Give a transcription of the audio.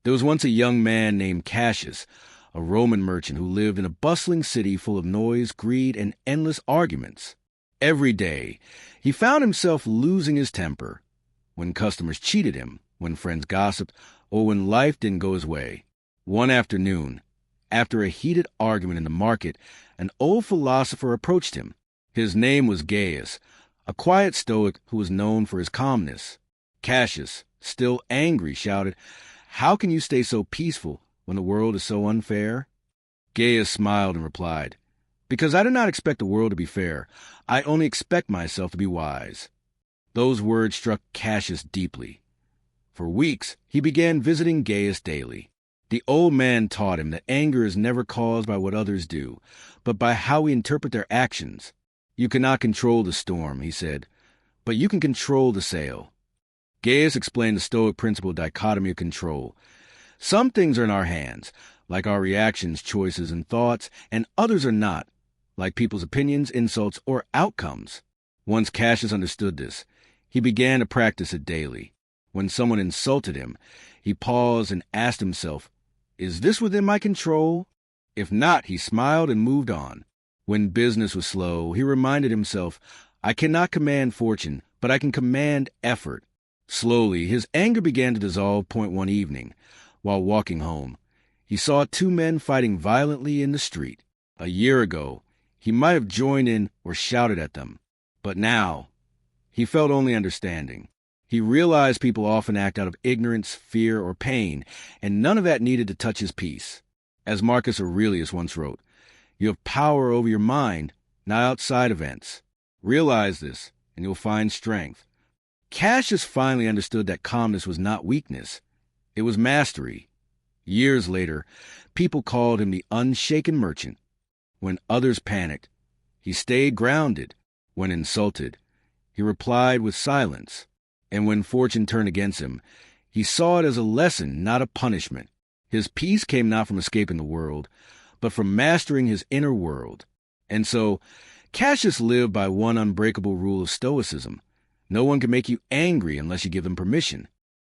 There was once a young man named Cassius, a Roman merchant who lived in a bustling city full of noise, greed, and endless arguments. Every day, he found himself losing his temper when customers cheated him, when friends gossiped, or when life didn't go his way. One afternoon, after a heated argument in the market, an old philosopher approached him. His name was Gaius, a quiet Stoic who was known for his calmness. Cassius, still angry, shouted, "How can you stay so peaceful when the world is so unfair?" Gaius smiled and replied, "Because I do not expect the world to be fair. I only expect myself to be wise." Those words struck Cassius deeply. For weeks, he began visiting Gaius daily. The old man taught him that anger is never caused by what others do, but by how we interpret their actions. "You cannot control the storm," he said, "but you can control the sail." Gaius explained the Stoic principle dichotomy of control. Some things are in our hands, like our reactions, choices, and thoughts, and others are not, like people's opinions, insults, or outcomes. Once Cassius understood this, he began to practice it daily. When someone insulted him, he paused and asked himself, "Is this within my control?" If not, he smiled and moved on. When business was slow, he reminded himself, "I cannot command fortune, but I can command effort." Slowly, his anger began to dissolve. One evening, while walking home, he saw two men fighting violently in the street. A year ago, he might have joined in or shouted at them, but now he felt only understanding. He realized people often act out of ignorance, fear, or pain, and none of that needed to touch his peace. As Marcus Aurelius once wrote, "You have power over your mind, not outside events. Realize this, and you'll find strength." Cassius finally understood that calmness was not weakness. It was mastery. Years later, people called him the unshaken merchant. When others panicked, he stayed grounded. When insulted, he replied with silence. And when fortune turned against him, he saw it as a lesson, not a punishment. His peace came not from escaping the world, but from mastering his inner world. And so, Cassius lived by one unbreakable rule of Stoicism. No one can make you angry unless you give them permission.